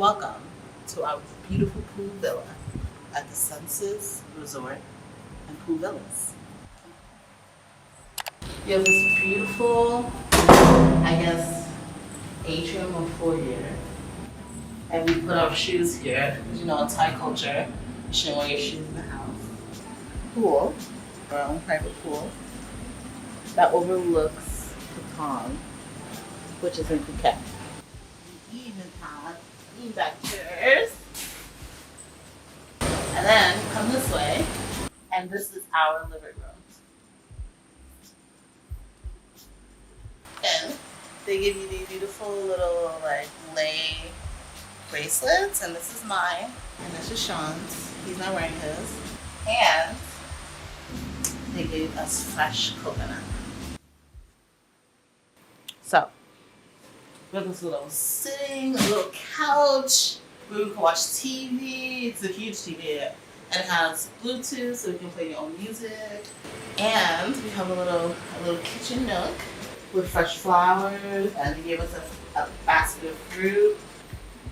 Welcome to our beautiful pool villa at the Senses Resort and Pool Villas. We have this beautiful, I guess, atrium or foyer. And we put our shoes here. Because you know, in Thai culture, you shouldn't wear your shoes in the house. Pool, our own private pool, that overlooks the pond, which is in Phuket. We even have beanbag chairs. And then come this way, and this is our living room. And they give you these beautiful little like lei bracelets, and this is mine, and this is Sean's. He's not wearing his. And they gave us fresh coconut. So we have this little sitting, a little couch where we can watch TV. It's a huge TV, and it has Bluetooth, so we can play your own music. And we have a little kitchen nook with fresh flowers, and they gave us a basket of fruit,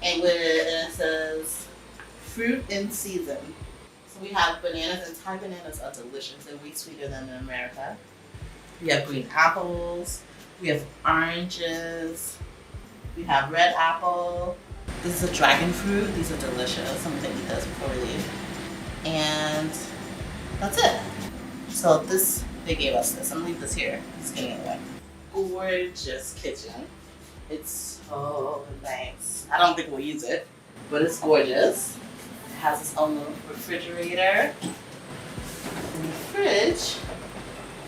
and it says fruit in season. So we have bananas, and Thai bananas are delicious. They're way sweeter than in America. We have green apples. We have oranges. We have red apple. This is a dragon fruit. These are delicious. I'm gonna eat this before we leave. And that's it. So they gave us this. I'm gonna leave this here. Just getting it away. Gorgeous kitchen. It's so nice. I don't think we'll use it, but it's gorgeous. It has its own little refrigerator. In the fridge,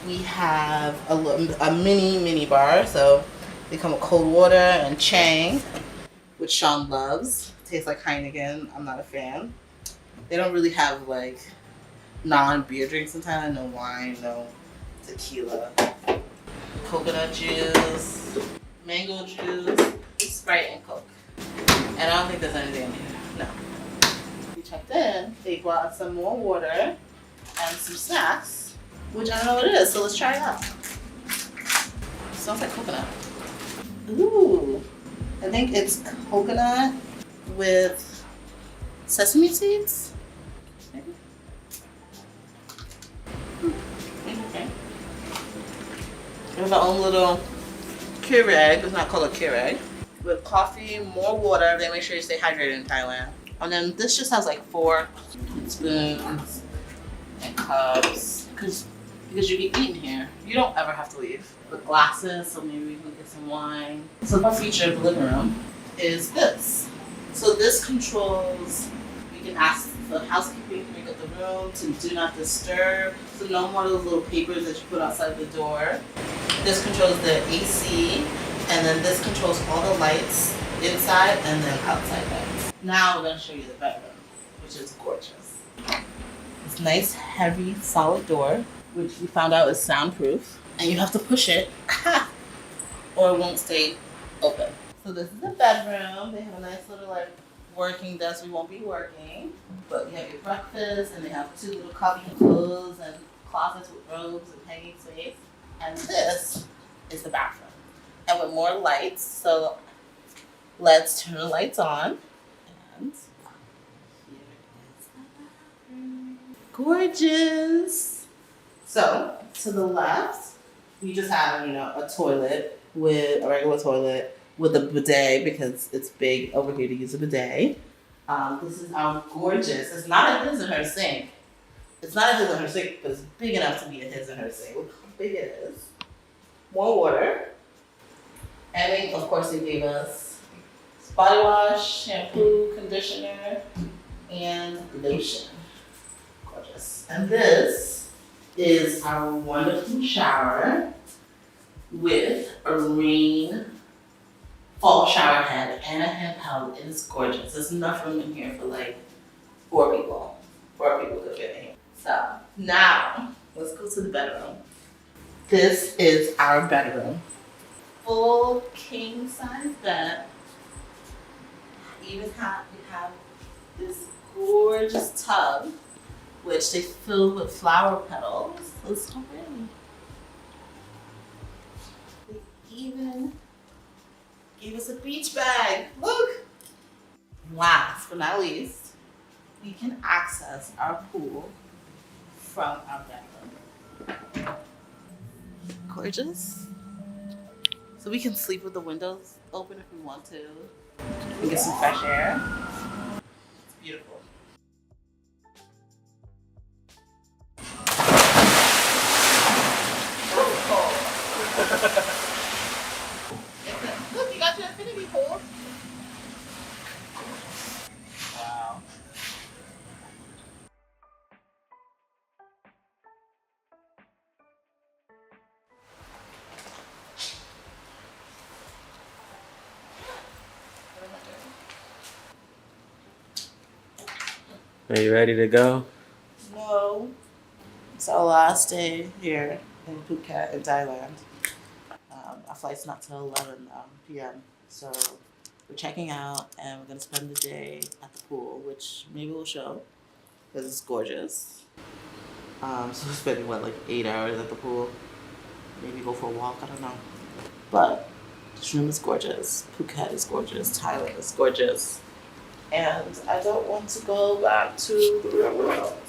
we have a mini bar. So they come with cold water and Chang, which Sean loves. Tastes like Heineken. I'm not a fan. They don't really have like non-beer drinks in Thailand. No wine, no tequila. Coconut juice, mango juice, Sprite, and Coke. And I don't think there's anything in here. No. We checked in. They brought us some more water and some snacks, which I don't know what it is. So let's try it out. Smells like coconut. Ooh. I think it's coconut with sesame seeds. Maybe. Okay. We have our own little Keurig. It's not called a Keurig. With coffee, more water. They make sure you stay hydrated in Thailand. And then this just has like 4 spoons and cups. Because you can eat in here. You don't ever have to leave. With glasses, so maybe we can get some wine. So the feature of the living room is this. So this controls, you can ask the housekeeping to make up the room to do not disturb. So no more of those little papers that you put outside the door. This controls the AC, and then this controls all the lights inside and then outside lights. Now we're going to show you the bedroom, which is gorgeous. This nice, heavy, solid door, which we found out is soundproof. And you have to push it or it won't stay open. So this is the bedroom. They have a nice little like working desk. We won't be working, but you have your breakfast, and they have 2 little cubby clothes and closets with robes and hanging space. And this is the bathroom, and with more lights. So let's turn the lights on. And here is the bathroom. Gorgeous. So to the left, we just have, a toilet with a regular toilet with a bidet because it's big over here to use a bidet. This is our gorgeous, it's not a his and her sink. It's not a his and her sink, but it's big enough to be a his and her sink. Look how big it is. More water. And then, of course, they gave us body wash, shampoo, conditioner, and lotion. Gorgeous. And this is our wonderful shower with a rain fall shower head and a handheld. It is gorgeous. There's enough room in here for like 4 people. 4 people could fit in here. So now let's go to the bedroom. This is our bedroom. Full king size bed. We have this gorgeous tub, which they filled with flower petals. It's so pretty. They even gave us a beach bag. Look! Last but not least, we can access our pool from our bedroom. Gorgeous. So we can sleep with the windows open if we want to. We get some fresh air. It's beautiful. Look, you got your infinity pool. Wow. Are you ready to go? No. It's our last day here in Phuket in Thailand. Our flight's not till 11 p.m. So we're checking out and we're going to spend the day at the pool, which maybe we'll show because it's gorgeous. So we're spending, what, like 8 hours at the pool? Maybe go for a walk, I don't know. But this room is gorgeous. Phuket is gorgeous. Thailand is gorgeous. And I don't want to go back to the real world.